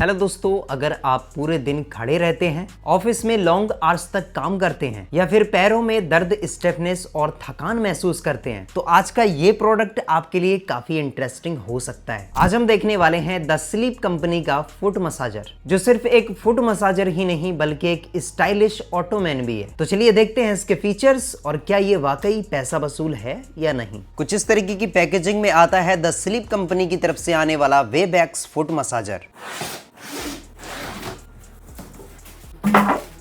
Hello दोस्तों, अगर आप पूरे दिन खड़े रहते हैं, ऑफिस में लॉन्ग आवर्स तक काम करते हैं या फिर पैरों में दर्द, स्टिफनेस और थकान महसूस करते हैं तो आज का ये प्रोडक्ट आपके लिए काफी इंटरेस्टिंग हो सकता है। आज हम देखने वाले हैं द स्लीप कंपनी का फुट मसाजर, जो सिर्फ एक फुट मसाजर ही नहीं बल्कि एक स्टाइलिश ऑटोमैन भी है। तो चलिए देखते हैं इसके फीचर्स और क्या ये वाकई पैसा वसूल है या नहीं। कुछ इस तरीके की पैकेजिंग में आता है द स्लीप कंपनी की तरफ से आने वाला वेबएक्स फुट मसाजर।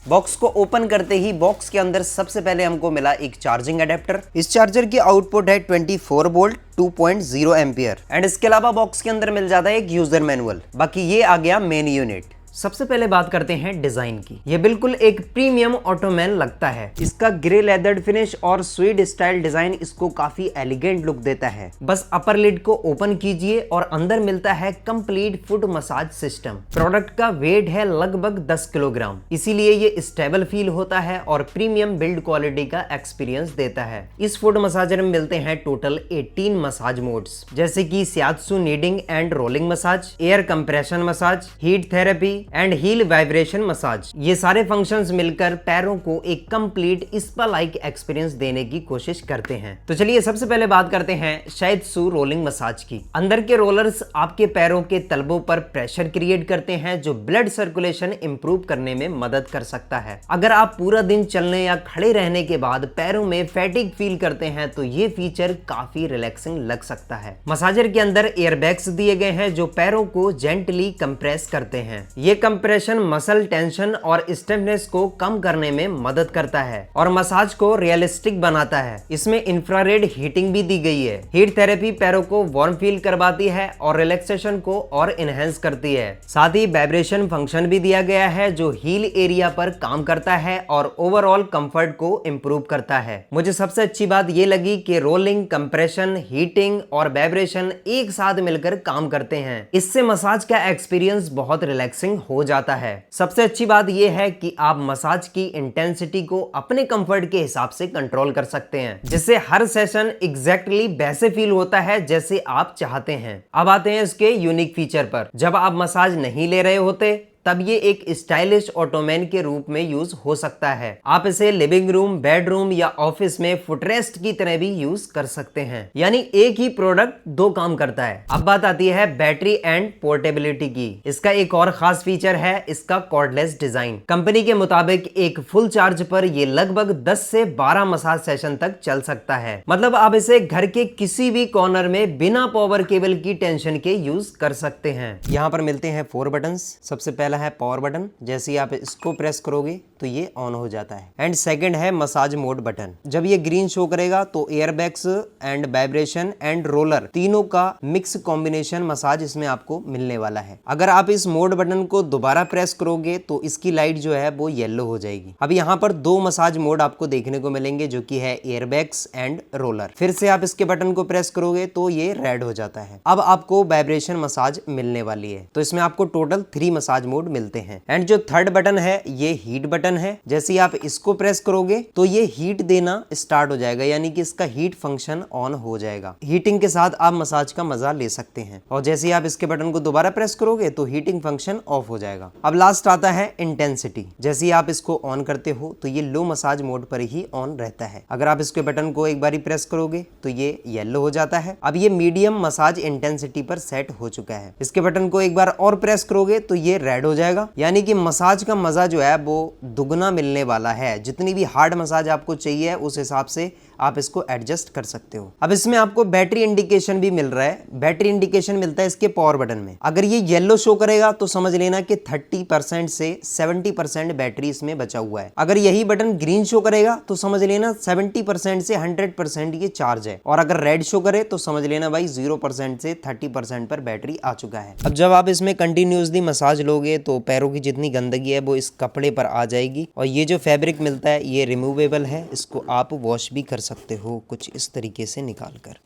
बॉक्स को ओपन करते ही बॉक्स के अंदर सबसे पहले हमको मिला एक चार्जिंग अडेप्टर। इस चार्जर की आउटपुट है 24 वोल्ट 2.0 एम्पियर एंड इसके अलावा बॉक्स के अंदर मिल जाता है एक यूजर मैनुअल। बाकी ये आ गया मेन यूनिट। सबसे पहले बात करते हैं डिजाइन की। ये बिल्कुल एक प्रीमियम ऑटोमैन लगता है। इसका ग्रे लेदर्ड फिनिश और स्वीड स्टाइल डिजाइन इसको काफी एलिगेंट लुक देता है। बस अपर लिड को ओपन कीजिए और अंदर मिलता है complete foot massage system. Product का वेट है लगभग 10 किलोग्राम, इसीलिए ये स्टेबल फील होता है और प्रीमियम बिल्ड क्वालिटी का एक्सपीरियंस देता है। इस फुट मसाजर में मिलते हैं टोटल 18 मसाज मोड्स, जैसे कि shiatsu kneading and rolling massage, air compression massage, heat therapy and heel vibration massage. ये सारे फंक्शंस मिलकर पैरों को एक कंप्लीट स्पा लाइक एक्सपीरियंस देने की कोशिश करते हैं। तो चलिए सबसे पहले बात करते हैं शियात्सु रोलिंग मसाज की। अंदर के रोलर्स आपके पैरों के तलबों पर प्रेशर क्रिएट करते हैं, जो ब्लड सर्कुलेशन इंप्रूव करने में मदद कर सकता है। अगर आप पूरा दिन चलने या खड़े रहने के बाद पैरों में फैटिग फील करते हैं तो ये फीचर काफी रिलैक्सिंग लग सकता है। मसाजर के अंदर एयरबैग्स दिए गए हैं जो पैरों को जेंटली कंप्रेस करते हैं। ये कंप्रेशन मसल टेंशन और स्टिफनेस को कम करने में मदद करता है और मसाज को रियलिस्टिक बनाता है। इसमें इंफ्रारेड हीटिंग भी दी गई है। हीट थेरेपी पैरों को वार्म फील करवाती है और रिलैक्सेशन को और इनहेंस करती है। साथ ही वाइब्रेशन फंक्शन भी दिया गया है जो हील एरिया पर काम करता है और ओवरऑल कंफर्ट को इंप्रूव करता है। मुझे सबसे अच्छी बात ये लगी कि रोलिंग, कंप्रेशन, हीटिंग और वाइब्रेशन एक साथ मिलकर काम करते हैं। इससे मसाज का एक्सपीरियंस बहुत रिलैक्सिंग हो जाता है। सबसे अच्छी बात यह है कि आप मसाज की इंटेंसिटी को अपने कंफर्ट के हिसाब से कंट्रोल कर सकते हैं, जिससे हर सेशन एग्जैक्टली वैसे फील होता है जैसे आप चाहते हैं। अब आते हैं इसके यूनिक फीचर पर। जब आप मसाज नहीं ले रहे होते तब ये एक स्टाइलिश ऑटोमैन के रूप में यूज हो सकता है। आप इसे लिविंग रूम, बेडरूम या ऑफिस में फुटरेस्ट की तरह भी यूज कर सकते हैं, यानी एक ही प्रोडक्ट दो काम करता है। अब बात आती है बैटरी एंड पोर्टेबिलिटी की। इसका एक और खास फीचर है इसका कॉर्डलेस डिजाइन। कंपनी के मुताबिक एक फुल चार्ज पर ये लगभग 10 से 12 मसाज सेशन तक चल सकता है। मतलब आप इसे घर के किसी भी कॉर्नर में बिना पावर केबल की टेंशन के यूज कर सकते हैं। यहाँ पर मिलते हैं 4 बटन्स। सबसे पहला है पावर बटन। जैसे ही आप इसको प्रेस करोगे तो ये ऑन हो जाता है। एंड सेकंड है मसाज मोड बटन। जब ये ग्रीन शो करेगा तो airbags and vibration and roller तीनों का मिक्स कॉम्बिनेशन मसाज इसमें आपको मिलने वाला है। अगर आप इस मोड बटन को दोबारा प्रेस करोगे तो इसकी लाइट जो है वो येलो हो जाएगी। अब यहाँ पर 2 मसाज मोड आपको देखने को मिलेंगे, जो कि है एयरबैग्स एंड रोलर। फिर से आप इसके बटन को प्रेस करोगे तो ये रेड हो जाता है। अब आपको वाइब्रेशन मसाज मिलने वाली है। तो इसमें आपको टोटल 3 मसाज मोड मिलते हैं। एंड जो थर्ड बटन है ये हीट बटन है। जैसे ही आप इसको प्रेस करोगे तो ये हीट देना स्टार्ट हो जाएगा, यानी कि इसका हीट फंक्शन ऑन हो जाएगा। हीटिंग के साथ आप मसाज का मजा ले सकते हैं। और जैसे ही आप इसके बटन को दोबारा प्रेस करोगे तो हीटिंग फंक्शन ऑफ हो जाएगा। अब लास्ट आता है इंटेंसिटी। जैसे ही आप इसको ऑन करते हो तो ये लो मसाज मोड पर ही ऑन रहता है। अगर आप इसके बटन को एक बारी प्रेस करोगे तो ये येलो हो जाता है। अब ये मीडियम मसाज इंटेंसिटी पर सेट हो चुका है। इसके बटन को एक बार और प्रेस करोगे तो ये रेड हो जाएगा, यानी कि मसाज का मजा जो है वो दुगना मिलने वाला है। जितनी भी हार्ड मसाज आपको चाहिए उस हिसाब से आप इसको एडजस्ट कर सकते हो। अब इसमें आपको बैटरी इंडिकेशन भी मिल रहा है। बैटरी इंडिकेशन मिलता है इसके पावर बटन में। अगर ये येलो शो करेगा तो समझ लेना कि 30% से 70% बैटरी इसमें बचा हुआ है। अगर यही बटन ग्रीन शो करेगा तो समझ लेना 70% से 100% ये चार्ज है। और अगर रेड शो करे तो समझ लेना भाई 0% से 30% पर बैटरी आ चुका है। अब जब आप इसमें कंटिन्यूसली मसाज लोगे तो पैरों की जितनी गंदगी है वो इस कपड़े पर आ जाएगी। और ये जो फैब्रिक मिलता है ये रिमूवेबल है। इसको आप वॉश भी कर सकते हो कुछ इस तरीके से निकाल कर।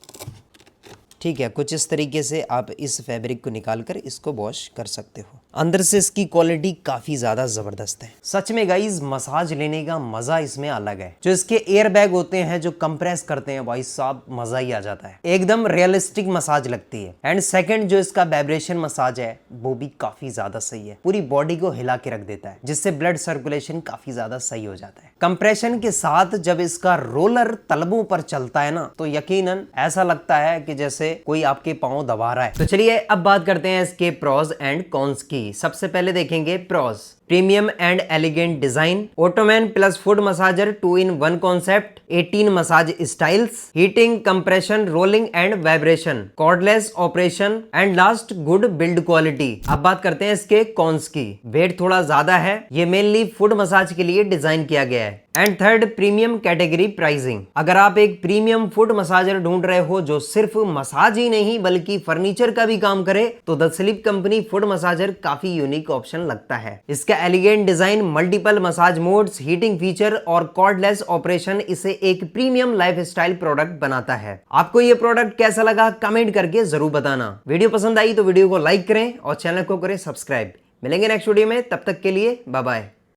ठीक है, कुछ इस तरीके से आप इस फैब्रिक को निकाल कर इसको वॉश कर सकते हो। अंदर से इसकी क्वालिटी काफी ज्यादा जबरदस्त है। सच में गाइस मसाज लेने का मजा इसमें अलग है। जो इसके एयर बैग होते हैं जो कंप्रेस करते हैं भाई साहब मजा ही आ जाता है, एकदम रियलिस्टिक मसाज लगती है। एंड सेकंड जो इसका वाइब्रेशन मसाज है वो भी काफी ज्यादा सही है, पूरी बॉडी को हिला के रख देता है जिससे ब्लड सर्कुलेशन काफी ज्यादा सही हो जाता है। कंप्रेशन के साथ जब इसका रोलर तलबों पर चलता है ना तो यकीनन ऐसा लगता है कि जैसे कोई आपके पांव दबा रहा है। तो चलिए अब बात करते हैं इसके प्रोज एंड कॉन्स की। सबसे पहले देखेंगे pros. Premium and elegant design, ottoman plus foot massager 2-in-1 concept, 18 massage styles, heating, compression, rolling and vibration, cordless operation and last good build quality. अब बात करते हैं इसके कॉन्स की। वेट थोड़ा ज्यादा है, ये मेनली फुट मसाज के लिए डिजाइन किया गया है। And third premium category pricing. अगर आप एक प्रीमियम फुट मसाजर ढूंढ रहे हो जो सिर्फ मसाज ही नहीं बल्कि फर्नीचर का भी काम करे तो the sleep company foot massager काफी यूनिक ऑप्शन लगता है। इसका elegant design, multiple massage modes, heating feature और कॉर्डलेस ऑपरेशन इसे एक प्रीमियम लाइफस्टाइल प्रोडक्ट बनाता है। आपको ये प्रोडक्ट कैसा लगा कमेंट करके जरूर बताना। वीडियो पसंद आई तो वीडियो को लाइक करें और चैनल को करें सब्सक्राइब। मिलेंगे नेक्स्ट वीडियो में, तब तक के लिए बाय बाय।